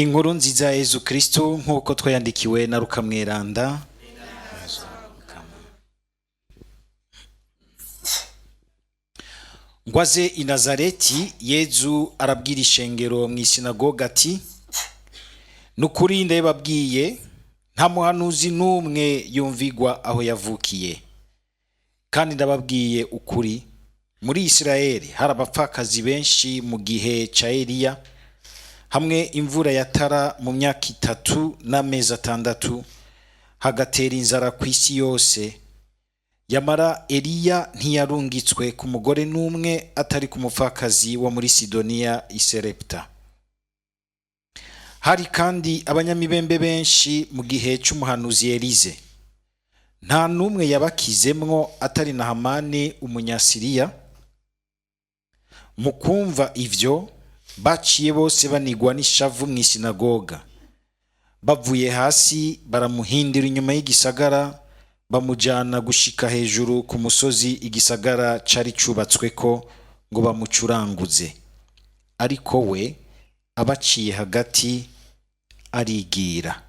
Inkuru nziza ya Yezu Kristo nk'uko twayandikiwe na Luka Mweranda. Ngwaze i Nazareti, Yezu arabwira ishengero mu isinagoga ati: "Nukuri ndababwiye, nta muhanuzi n'umwe yumvigwa aho yavukiye. Kandi ndababwiye ukuri, muri Isirayeli hari abapfakazi benshi mu gihe ca Eliya, hamwe imvura yatara mu myaka 3 n'amezi 6, hagatera inzara ku isi yose. Yamara Eliya ntiyarungitswe ku mugore n'umwe atari ku mupfakazi wo muri Sidoniya i Serepta. Hari kandi abanyamibembe benshi mu gihe c'umuhanuzi Elize. Nta n'umwe yabakizemwo atari na Hamani umunyasiriya. Mu kumva ivyo, baciye bose banigwa n'ishavu mu isinagoga. Bavuye hasi baramuhindira inyuma y'igisagara, bamujana gushika hejuru ku musozi igisagara cari cubatsweko ngo bamucuranguze. Ariko we abaciye hagati arigira."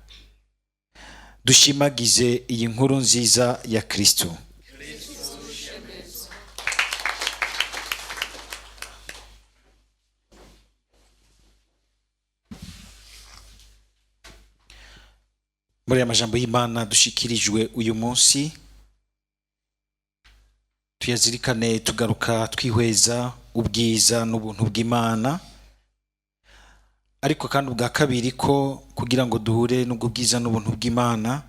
Dushimagize iyi nkuru nziza ya Kristo. Muri amajambo y'Imana dushikirijwe uyu munsi, tuyazirikane tugaruka twihweza ubwiza n'ubuntu bw'Imana. Ariko kandi ubwa kabiri ko kugira ngo duhure n'ubwo bwiza n'ubuntu bw'Imana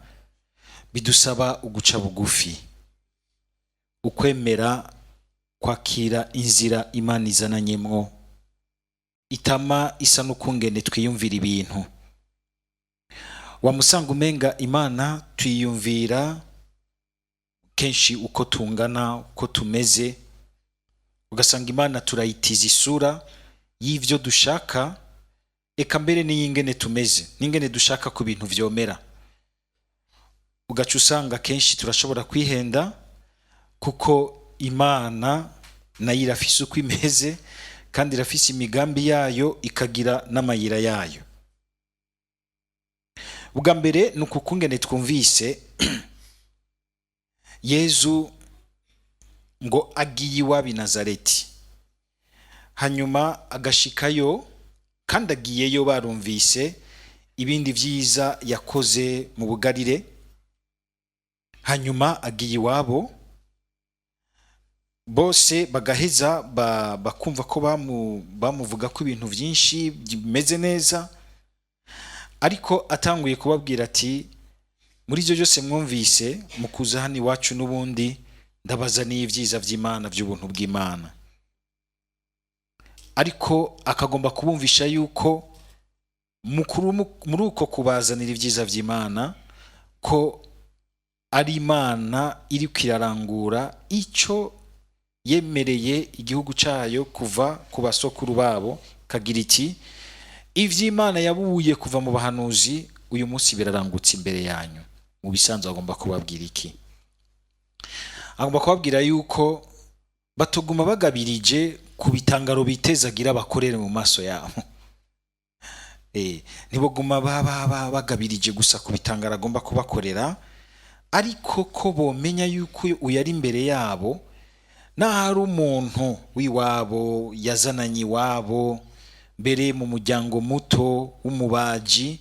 bidusaba uguca bugufi, ukwemera kwakira inzira Imana izananyemwo, itama isa n'ukungene twiyumvira ibintu. Wamusanga umenga Imana tuyiyumvira kenshi uko tungana, uko tumeze. Ugasanga Imana turayitiza isura y'ivyo dushaka, eka mbere n'ingene tumeze, n'ingene dushaka ku bintu vyomera. Ugaca usanga kenshi turashobora kwihenda, kuko Imana nayo irafise uko imeze kandi irafise imigambi yayo, ikagira n'amayira yayo. Ubwa mbere ni ukungene twumvise Yezu ngo agiye iwabo i Nazareti, hanyuma agashikayo, kandi agiyeyo barumvise ibindi vyiza yakoze mu bugarire. Hanyuma agiye iwabo, bose bagaheza bakumva ko bamuvuga ko ibintu vyinshi bimeze neza. Ariko atanguye kubabwira ati: "Muri ivyo byose mwumvise, mu kuza hano iwacu n'ubundi ndabazaniye ivyiza vy'Imana, vy'ubuntu bw'Imana." Ariko akagomba kubumvisha yuko muri uko kubazanira ivyiza vy'Imana ko ari Imana iri kwirarangura ico yemereye igihugu cayo kuva ku basokuru babo. Kagira iti: "Ivy'Imana yabuye kuva mu bahanuzi uyu munsi birarangutse imbere yanyu." Mu bisanzwe agomba kubabwira iki? Agomba kubabwira yuko batoguma bagabirije ku bitangaro bitezagira bakorere mu maso yabo. Ntiboguma bagabirije gusa ku bitangaro agomba kubakorera, ariko ko bomenya yuko uyu ari imbere yabo, n'ahari umuntu w'iwabo yazananye iwabo, mbere mu muryango muto w'umubaji,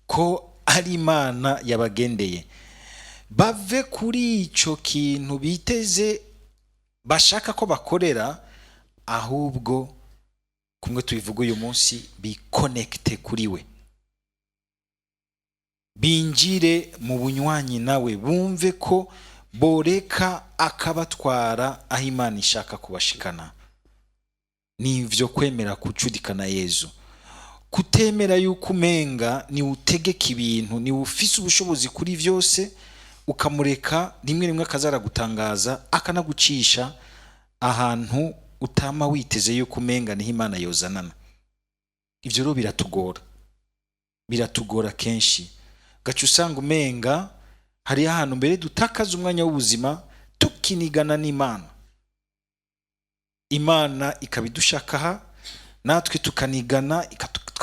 ko ari Imana yabagendeye. Bave kuri ico kintu biteze bashaka ko bakorera, ahubwo kumwe tubivuga uyu munsi, bikonekte kuri we, binjire mu bunywanyi nawe, bumve ko boreka akabatwara aho Imana ishaka kubashikana. Nivyo kwemera kucudikana Yezu, kutemera yuko umenga ni utegeka ibintu, ni ufise ubushobozi kuri vyose, ukamureka rimwe rimwe akazara gutangaza, akanagucisha ahantu utama witeze yuko umenga niho Imana yozanana. Ivyo rero biratugora kenshi. Gaca usanga umenga hari ahantu mbere dutakaza umwanya w'ubuzima tukinigana n'Imana. Imana ikabidushaka natwe tukanigana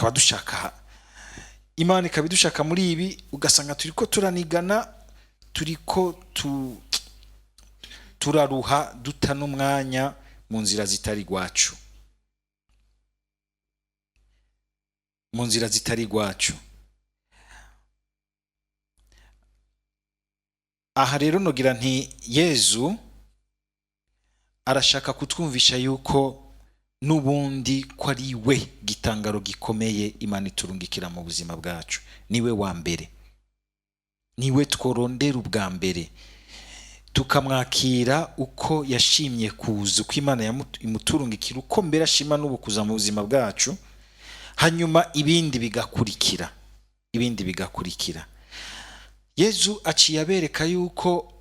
tukaba dushaka Imana ikabidushaka muri ibi, ugasanga turiko turanigana, turiko turaruha duta n'umwanya mu nzira zitari gwacu, mu nzira zitari gwacu. Aha rero nogira nti Yezu arashaka kutwumvisha yuko n'ubundi ko ari we gitangaro gikomeye Imana iturungikira mu buzima bwacu. Niwe wa mbere, niwe tworondera ubwa mbere, tukamwakira uko yashimye kuza, uko Imana imuturungikira, uko mbere ashima n'ubu kuza mu buzima bwacu, hanyuma ibindi bigakurikira, ibindi bigakurikira. Yezu aciye abereka yuko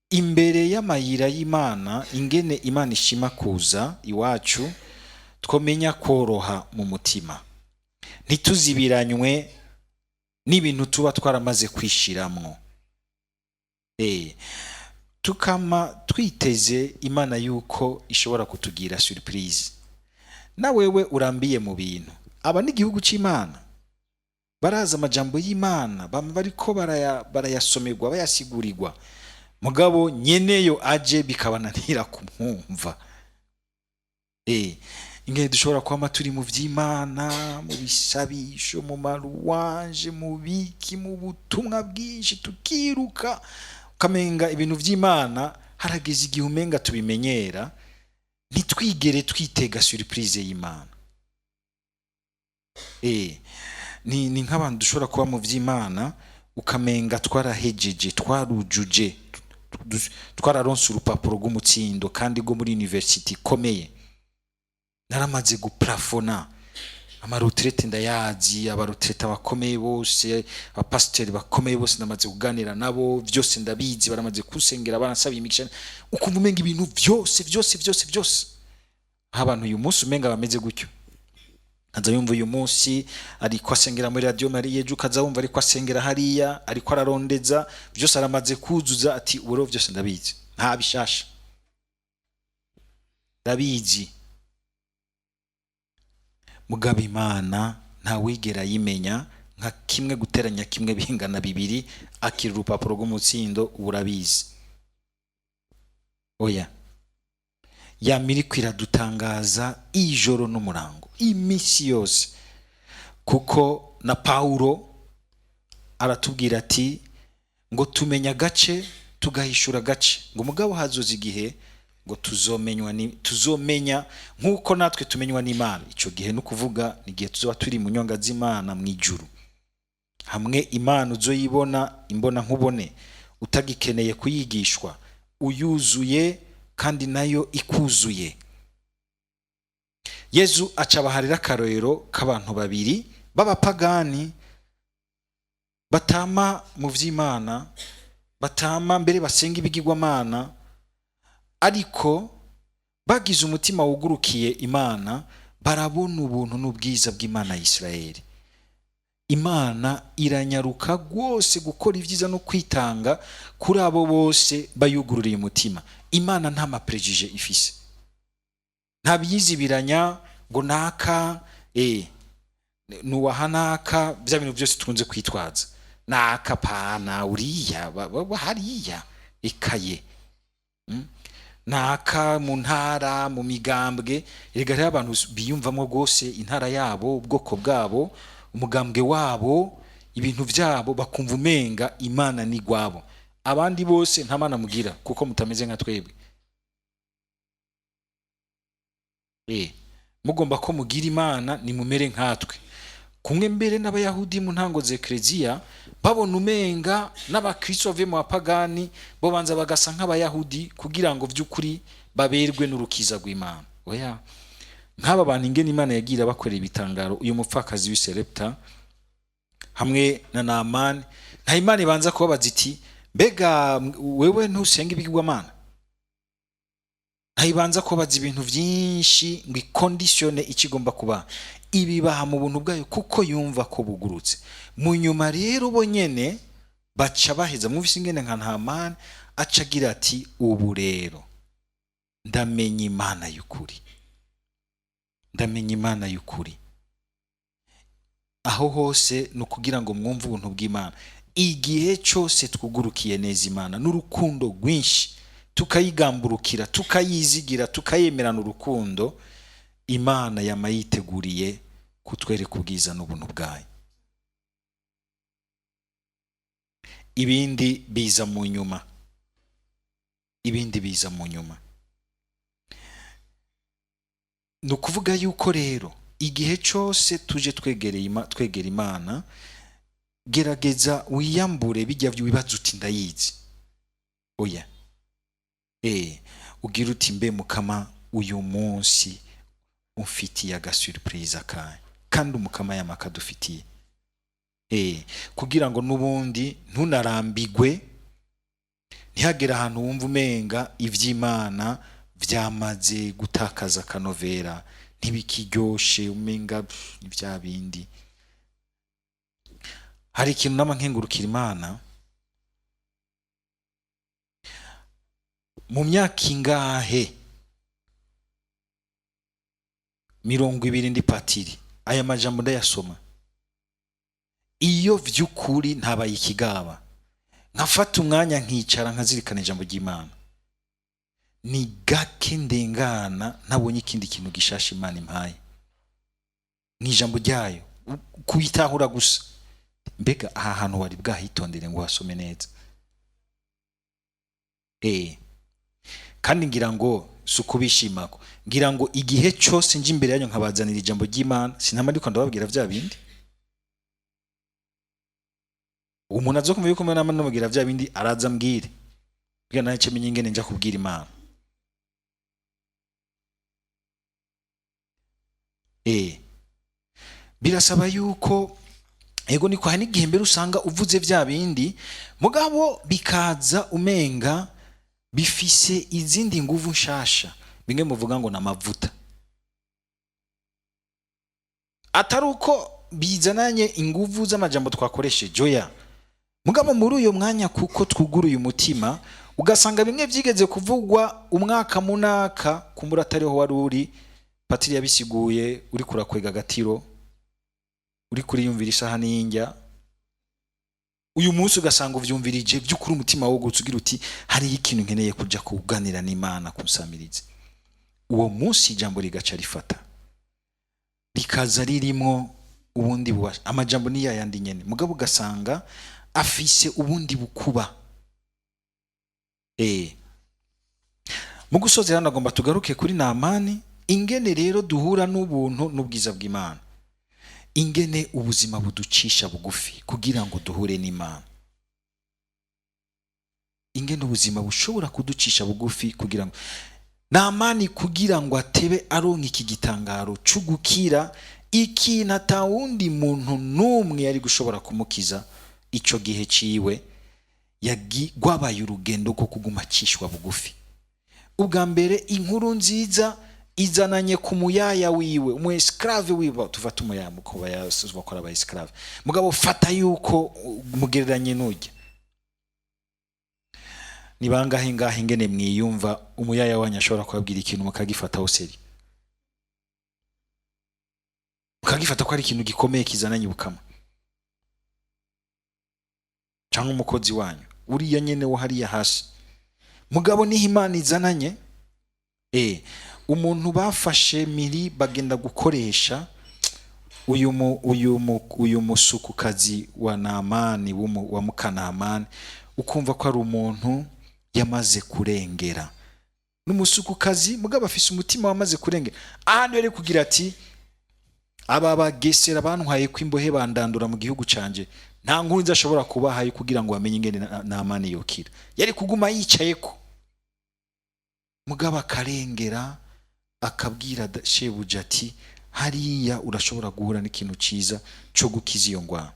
imbere y'amayira y'Imana, ingene Imana ishima kuza iwacu, twomenya koroha mu mutima, ntituzibiranywe n'ibintu tuba twaramaze kwishiramwo. Tukama twiteze Imana yuko ishobora kutugira surprise. Na wewe urambiye mu bintu, aba n'igihugu c'Imana, baraza amajambo y'Imana, bama bariko barayasomerwa, bayasigurirwa, mugabo nyeneyo aje bikabananira kumwumva. Ingene dushobora kwama turi mu vy'Imana, mu bisabisho, mu maruwanje, mu biki, mu butumwa bwinshi, tukiruka, ukamenga ibintu vy'Imana harageze igihe umenga tubimenyera, ntitwigere twitega surprise y'Imana. Ni nk'abantu dushobora kuba mu vy'Imana ukamenga twarahejeje, twarujuje, twararonse urupapuro rw'umutsindo kandi rwo muri university ikomeye, naramaze guplafona amaretraite ndayazi, abaretraite abakomeye bose, abapasiteri bakomeye bose namaze kuganira nabo, byose ndabizi, baramaze kusengera, baransaba imigisha, ukumva umenga ibintu byose abantu uyu munsi umenga bameze gutyo. Kaza yumva uyu munsi ariko asengera muri Radio Maria, ejo kaza wumva ariko asengera hariya, ariko ararondeza, byose aramaze kuzuza, ati uburo byose ndabizi, nta bishasha ndabizi. Mugabo Imana nta wigera yimenya nka kimwe guteranya kimwe bingana bibiri, akira urupapuro rw'umutsindo, urabizi. Oya, yamiri kwiradutangaza ijoro n'umurango, imisi yose, kuko na Paulo aratubwira ati ngo tumenya gace tugahishura gace, ngo mugabo hazoza igihe ngo tuzomenya nk'uko natwe tumenywa n'Imana. Ico gihe no kuvuga ni gihe tuzoba turi mu nyonga z'Imana mu ijuru, hamwe Imana uzoyibona imbona nkubone, utagikeneye kuyigishwa, uyuzuye kandi nayo ikuzuye. Yezu acabaharira akarorero k'abantu babiri b'abapagani batama mu vy'Imana, batama mbere basenga ibigirwamana, ariko bagize umutima wugurukiye Imana, barabona ubuntu n'ubwiza bw'Imana ya Isirayeli. Imana iranyaruka rwose gukora ibyiza no kwitanga kuri abo bose bayugururiye umutima. Imana nta maprejije ifise, nta byizibiranya ngo naka nuwahanaka, bya bintu byose tunze kwitwaza, naka pana uriya hariya ikaye, naka mu ntara, mu migambwe. Erega rero abantu biyumvamo rwose intara yabo, ubwoko bwabo, umugambwe wabo, ibintu byabo, bakumva umenga Imana ni gwabo, abandi bose nta Mana mugira kuko mutameze nka twebwe. Mugomba ko mugira Imana ni mumere nkatwe. Kumwe mbere n'abayahudi mu ntango z'Ekleziya babona umenga n'abakristo bave mu bapagani bo banza bagasa nk'abayahudi kugira ngo vy'ukuri baberwe n'urukiza rw'Imana. Oya, nk'aba bantu ingene Imana yagira bakorera ibitangaro, uyu mupfakazi w'Iserepta hamwe na Naamani, nta Imana ibanza kubabaza iti mbega wewe ntusenga ibigirwamana, ntayibanza kubaza ibintu vyinshi ngo ikondisione ikigomba kuba, ibibaha mu buntu bwayo kuko yumva ko bugurutse. Mu nyuma rero bo nyene baca baheza muvise ingene nka Naamani acagira ati ubu rero ndamenye Imana y'ukuri, ndamenye Imana y'ukuri. aho hose ni ukugira ngo mwumve ubuntu bw'Imana. Igihe cyose twugurukiye neza Imana n'urukundo rwinshi, tukayigamburukira, tukayizigira, tukayemerana urukundo, Imana yama yiteguriye kutwereka ubwiza n'ubuntu bwayo. Ibindi biza mu nyuma, ibindi biza mu nyuma. Ni ukuvuga yuko rero igihe cyose tuje twegera Imana, gerageza wiyambure bijya wibaza uti ndayizi. Oya, ugira uti mbe Mukama uyu munsi umfitiye agasurprise akahe, kandi Umukama yamakadufitiye, kugira ngo n'ubundi ntunarambigwe, ntihagere ahantu wumva umenga ivy'Imana vyamaze gutakaza kanovera, ntibikiryoshe, umenga ibya bindi. Hari ikintu n'amankengurukira Imana, mu myaka ingahe 20 ndi patiri, aya majambo ndayasoma, iyo vy'ukuri ntabaye ikigaba, nkafata umwanya nkicara nkazirikana ijambo ry'Imana, ni gake ndengana ntabonye ikindi kintu gishasha Imana impaye ni ijambo ryayo, kuyitahura gusa. Mbega aha hantu wari bwahitondere ngo hasome neza. Kandi ngira ngo sukubishimako, ngira ngo igihe cyose nje imbere yanyu nkabazanira ijambo ry'Imana, sinamandiko ndababwira vya bindi. Umuntu azokumva yuko Imana namubwira vya bindi, araza mbwire bwa nace menye ingene nja kubwira Imana. Birasaba yuko ego niko hani gihe mbere usanga uvuze vya bindi, mugabo bikaza umenga bifise izindi nguvu nshasha, bimwe muvuga ngo namavuta, atari uko bizananye inguvu z'amajambo twakoresheje joya. Mugabo muri uyo mwanya kuko twuguruye umutima, ugasanga bimwe vyigeze kuvugwa umwaka munaka kumbura atariho wari uri, patiri yabisiguye, uri kurakwega gatiro, uri kuri yumvira isaha n'injya, uyu munsi ugasanga uvyumvirije by'ukuri umutima wo gutsugira uti hari ikintu nkeneye kuja kuganira n'Imana kunsamiriza. Uwo munsi ijambo rigaca rifata, rikaza ririmo ubundi bubasha, amajambo ni yayandi nyene, mugabo ugasanga afise ubundi bukuba. Mu gusozera nagomba tugaruke kuri Naamani, ingene rero duhura n'ubuntu n'ubwiza bw'Imana, ingene ubuzima buducisha bugufi kugira ngo duhure n'Imana, ingene ubuzima bushobora kuducisha bugufi kugira ngo Naamani, kugira ngo atebe aronka iki gitangaro cyo gukira ikintu atawundi muntu n'umwe yari gushobora kumukiza ico gihe ciwe, yagwabaye urugendo ko kuguma cishwa bugufi. Ubwa mbere inkuru nziza izananye ku muyaya wiwe, umu esclave wiwe, tufata umuyaya muko bayasuzwa ko aba esclave, mugabo fata yuko mugereranye n'ujya. Ni bangahe ngahe ingene mwiyumva umuyaya wanyu ashobora kubabwira ikintu mukagifata hoseri, mukagifata ko ari ikintu gikomeye kizananye ubukama, cyangwa umukozi wanyu uriya nyene wo hariya hasi, mugabo niho Imana izananye. Umuntu bafashe miri bagenda gukoresha uyu musukukazi wa Naamani wa Mukanaamani, ukumva ko ari umuntu yamaze kurengera, n'umusukukazi mugabo afise umutima wamaze kurengera. Ahandi yari kugira ati aba bagesera bantwaye kwimbohe bandandura mu gihugu canje, nta nkuru nzashobora kubahaye kugira ngo bamenye ingene Naamani yokira, yari kuguma yicayeko. Mugabo akarengera, akabwira shebuja ati hariya urashobora guhura n'ikintu ciza cyo gukiza iyo ngwara.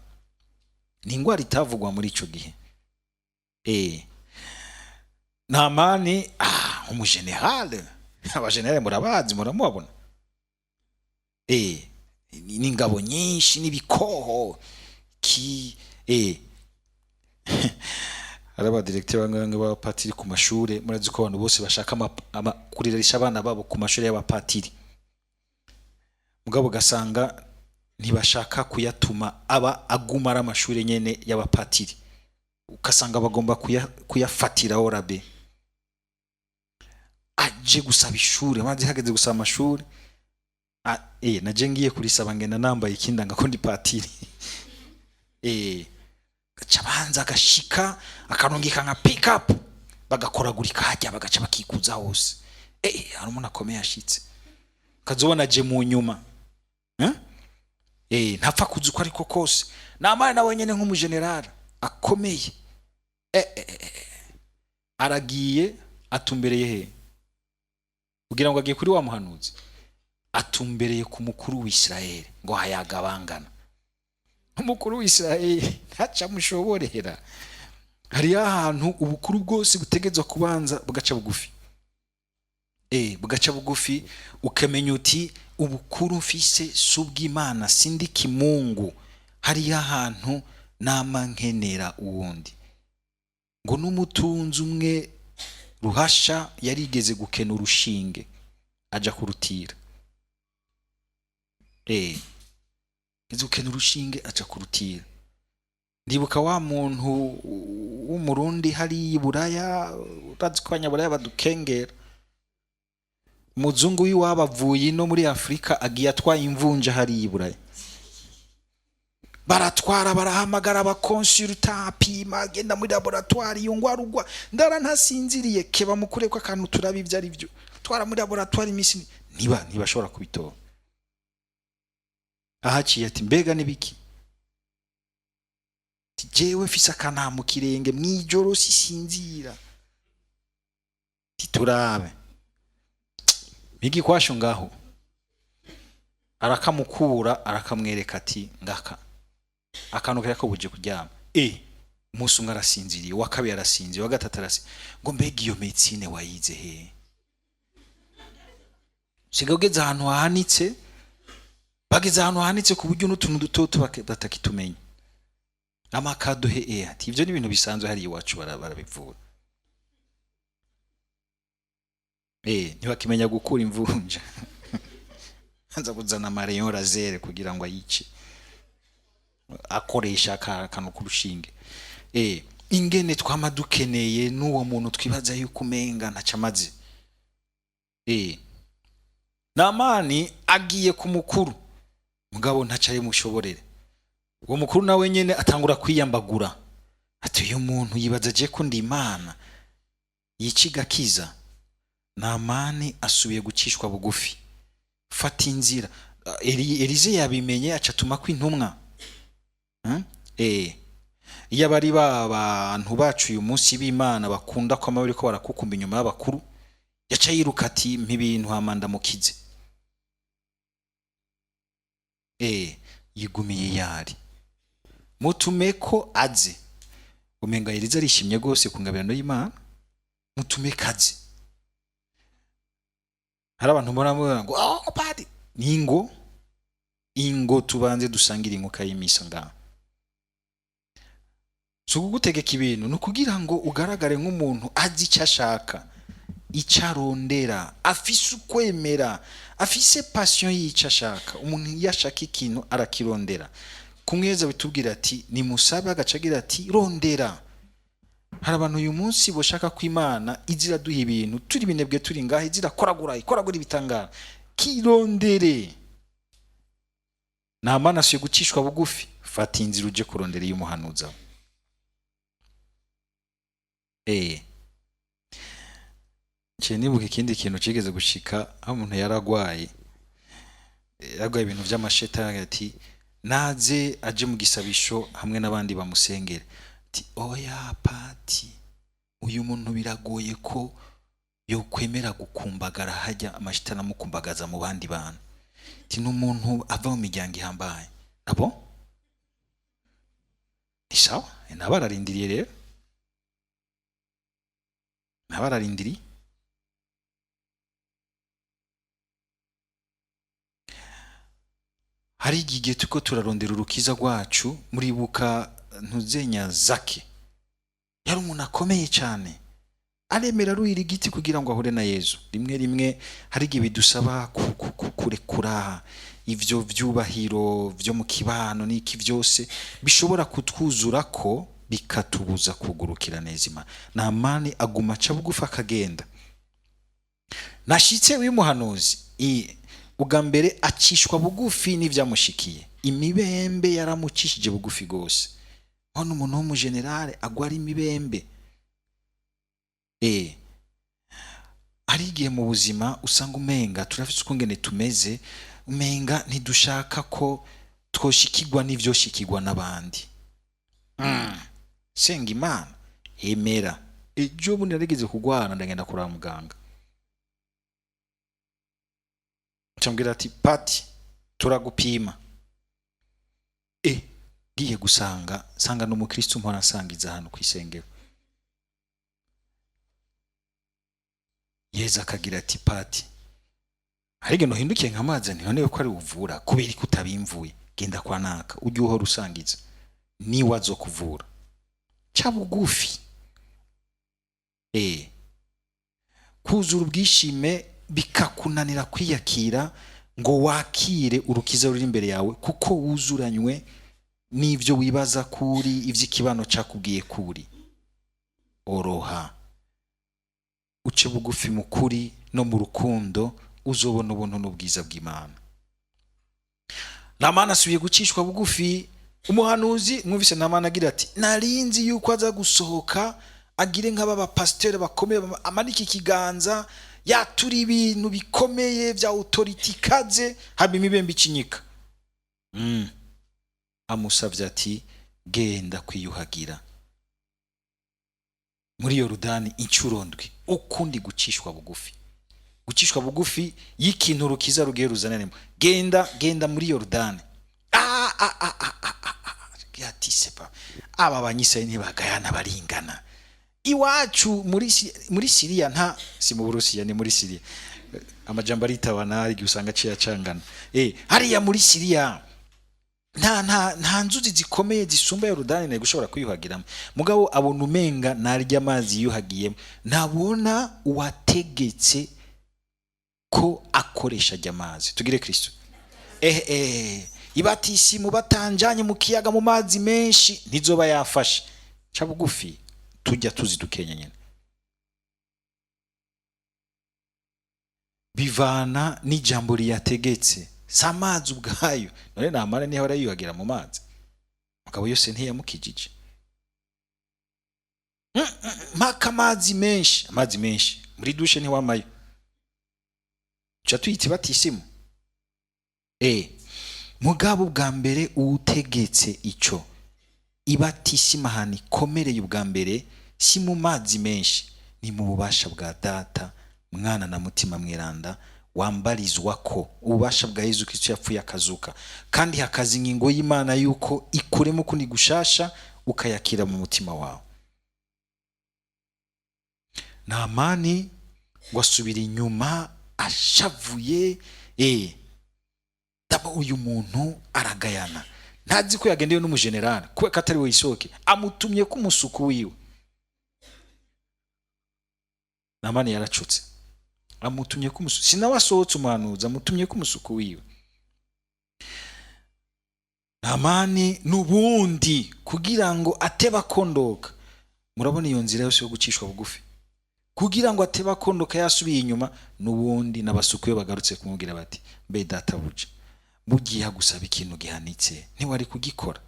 Ni ingwara itavugwa muri ico gihe. Naamani umugenerale, abagenerale murabazi, muramubona, n'ingabo nyinshi n'ibikoho araba directeur banganga ba patiri ku mashure, murazi ko abantu bose bashaka kuririsha abana babo ku mashure y'abapatiri, mugabo gasanga ntibashaka kuyatuma aba aguma ari amashuri nyene y'abapatiri, ukasanga bagomba kuyafatira orabe. Aje gusaba ishuri, amaze hageze gusaba amashuri, naje ngiye kurisaba ngenda nambaye ikindanga ko ndi patiri. Gaca banza agashika akanongeka nka pick up, bagakoragurika hajya bagaca bakikuza hose. Hari umuntu akomeye ashitse, kazobona je mu nyuma. Ntapfa kuza uko ariko kose, namara nawe nyene nk'umugenerali akomeye. Aragiye atumbereye he? Kugira ngo agiye kuri wa muhanuzi, atumbereye ku mukuru w'Isirayeli ngo hayagabangana. Umukuru w'Isirayeli ntaca mushoborera. Hari ahantu ubukuru bwose butegezwa kubanza bugaca bugufi. Bugaca bugufi, ukamenya uti ubukuru mfise subw'Imana, sindi kimungu. Hari ahantu nama nkenera uwundi. Ngo n'umutunzi umwe ruhasha yarigeze gukena urushinge aja kurutira. Gukena urushinge aja kurutira. Ndibuka wa muntu w'umurundi hari Buraya, urazi ko abanyaburaya badukengera. Umuzungu w'iwabo avuye no muri Afrika agiye atwaye imvunja hari Buraya. Baratwara barahamagara abakonsulta, apima, agenda muri laboratoire yungwarugwa, ndara ntasinziriye keba mukure ko akantu turabi ibyo ari byo. Twara muri laboratoire imisi ntibashobora kubitora. Ahaciye ati mbega nibiki? Jewe mfise akantu mu kirenge mwijoro sisinzira. Titurabe. Migi kwasho ngaho. Arakamukura arakamwereka ati ngaka. Akantu kaya ko buje kuryama. Umunsi umwe arasinziriye, wa kabiri arasinziriye, wa gatatu arasinziriye. Ngo mbega iyo medicine wayize he? Sigageze ahantu hahanitse, bageze ahantu hahanitse ku buryo n'utuntu dutoto batakitumenya. Amakado ati ivyo ni ibintu bisanzwe hari iwacu barabivura. Ntibakimenya gukura imvunja. Hanza kuzana amareyon laser kugira ngo ayice. Akoresha akantu kurushinge. Ingene twamadukeneye n'uwo muntu twibaza yuko umenga ntacamaze. Namani agiye ku mukuru, mugabo ntacaye mushoborere. Uwo mukuru nawe nyene atangura kwiyambagura. Ati uyu muntu yibaza je ko ndi Imana yiciga kiza. Namani asubiye gucishwa bugufi. Fata inzira. Elize yabimenye aca tuma kwintumwa. Iyo bari abantu bacu uyu munsi b'Imana bakunda ko amabiri ko barakukumba inyuma y'abakuru, yaca yiruka ati mpibintu hamanda mukize. Yigumiye yari. Mutume ko aze. Umenga Elize arishimye gose ku ngabirano y'Imana. Mutume kaze. Hari abantu muramubona ngo padi ingo tubanze dusangira inkuka y'imisa ngaho. So kugutegeka ibintu no kugira ngo ugaragare nk'umuntu azi icyo ashaka, icyo arondera, afise ukwemera, afise passion y'icyo ashaka. Umuntu yashaka ikintu arakirondera. Kumweza bitubwira ati ni musabe agacagira ati rondera. Hari abantu uyu munsi boshaka ko Imana izira duha ibintu turi binebwe turi ngaho izira koragura ibitangara. Kirondere. Namana asiye gucishwa bugufi, fata inzira uje kurondera y'umuhanuza. Nibuka ikindi kintu cigeze gushika aho umuntu yaragwaye ibintu by'amashetani ati naze aje mu gisabisho hamwe n'abandi bamusengere. Ati oya pati, uyu muntu biragoye ko yo kwemera gukumbagara hajya amashitani amukumbagaza mu bandi bantu. Ati n'umuntu ava mu miryango ihambaye. Abo isawa nabararindiriye rero. Nabararindiriye. Hari igihe tuko turarondera urukiza rwacu. Muribuka ntuzenya Zake, yari umuntu akomeye cyane, aremera ruhira igiti kugira ngo ahure na Yezu. Rimwe hari igihe bidusaba kurekura ivyo vyubahiro vyo mu kibano n'iki vyose bishobora kutwuzura ko bikatubuza kugurukira neza Imana. Namani aguma aca bugufi akagenda. Nashitse w'imuhanuzi ubwa mbere acishwa bugufi n'ivyamushikiye. Imibembe yaramucishije bugufi gose. Hano umuntu w'umugenerale agwara imibembe. Ari igihe mu buzima usanga umenga turafise ukungene tumeze, umenga ntidushaka ko twoshikirwa n'ivyo shikirwa n'abandi. Senga Imana, emera. Ejo bundi narigeze kugwana ndagenda kuraba muganga. Cyambwira ati Pati turagupima. Giye gusanga n'umukristo mpora nsangiza hano kwisengero. Yeza akagira ati Pati harige no hindukiye nkamaze none ko ari uvura kubera kutabimvuye genda kwa naka ujye uhora usangiza ni wazo kuvura ca bugufi. Kuzura ubwishime bikakunanira kwiyakira ngo wakire urukiza ruri imbere yawe kuko wuzuranywe n'ivyo wibaza kuri ivy'ikibano cakubwiye kuri. Oroha uce bugufi mukuri no mu rukundo uzobona ubuntu n'ubwiza bw'Imana. Namani asubiye gucishwa bugufi. Umuhanuzi mwumvise Namani agira ati narinzi yuko aza gusohoka agire nk'aba pasteur bakomeye amanike ikiganza yaturi ibintu bikomeye vya autority kaze haba imibembe ikinyika. Amusavye ati genda kwiyuhagira muri Yorodani incuro ndwi. Ukundi gucishwa bugufi. Gucishwa bugufi y'ikintu rukiza rugiye ruzananemo. Genda muri Yorodani. Yati sepa. Aba banyiseye ntibagayana baringana. Iwacu muri Syria nta si mu Burusiya ni muri Syria. Amajambo aritabana ari usanga ciya cangana. Hariya muri Syria nta nzuzi zikomeye zisumba Yorodani nayo gushobora kwiyuhagiramo. Mugabo abona umenga narya amazi yuhagiyemo. Nabona uwategetse ko akoresha amazi. Tugire Kristo. Ibatisi mu batanjanye mu kiyaga mu mazi menshi ntizoba yafashe. Ca bugufi tujya tuzi dukenya nyene. Bivana n'ijambo riyategetse. Samazi ubwayo none Namani niho arayuhagira mu mazi. Mugabo yose ntiyamukijije. Maka amazi menshi muri dushe ntiwamayo. Cha tuyiti batisimu. Mugabo bwa mbere utegetse ico ibatisima hani komereye ubwa mbere si mu mazi menshi ni mu bubasha bwa Data Mwana na Mutima Mweranda wambarizwa ko ububasha bwa Yesu Kristo yapfuye akazuka kandi hakaza ingingo y'Imana yuko ikuremo kundi gushasha ukayakira mu mutima wawe. Namani wasubira inyuma ashavuye. Daba uyu muntu aragayana ntazi ko yagendewe n'umugenerale kuko katari we isoke amutumye ku musuku wiwe. Namani yaracutse amutumye ku musuku sinawasohotse umuhanuzi amutumye ku musuku wiwe. Namani nubundi kugira ngo ateba kondoka. Murabona iyo nzira yose yo gucishwa bugufi kugira ngo ateba kondoka yasubiye inyuma nubundi nabasukuye bagarutse kumubwira bati mbe databuja mugiye gusaba ikintu gihanitse ntiwari kugikora.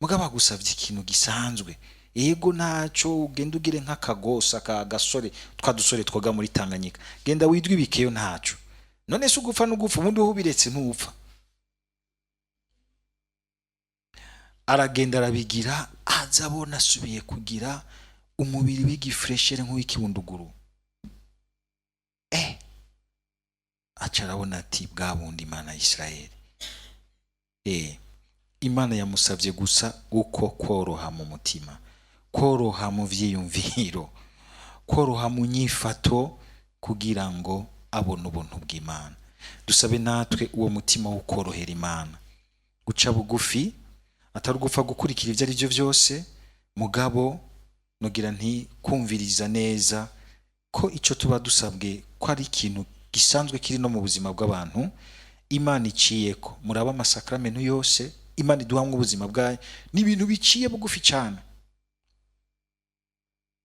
Mugaba gusavye ikintu gisanzwe ego naco ugenda ugire nk'akagosa ka gasore twadusore twoga muri Tanganyika genda widwi bikeyo ntaco none se ugupfa n'ugupfa ubundi uhubiretse ntupfa. Aragenda arabigira azabona asubiye kugira umubiri w'igifreshere nk'uw'ikibunduguru. Acarabona ati bwa bundi Imana Israeli. Imana yamusavye gusa uko kworoha mu mutima, kworoha mu vyiyumviro, kworoha mu nyifato kugira ngo abone ubuntu bw'Imana. Dusabe natwe uwo mutima wo korohera Imana, guca bugufi atari gupfa gukurikira ivyo ari byo byose, mugabo nogira nti kumviriza neza ko ico tuba dusabwe ko ari ikintu gisanzwe kiri no mu buzima bw'abantu. Imana iciyeko. Muraba amasakramentu yose Imana iduhamwe ubuzima bwayo ni ibintu biciye bugufi cyane,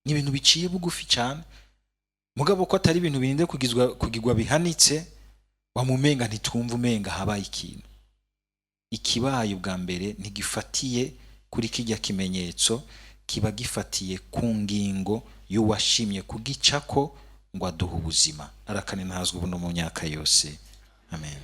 ni ibintu biciye bugufi cyane, mugabo ko atari ibintu birinde kugirwa bihanitse, wamumenga ntitwumva umenga habaye ikintu. Ikibaye ubwa mbere ntigifatiye kuri kijya kimenyetso, kiba gifatiye ku ngingo y'uwashimye kugicako ngo aduhe ubuzima. Arakane ntazwe ubu no mu myaka yose. Amen.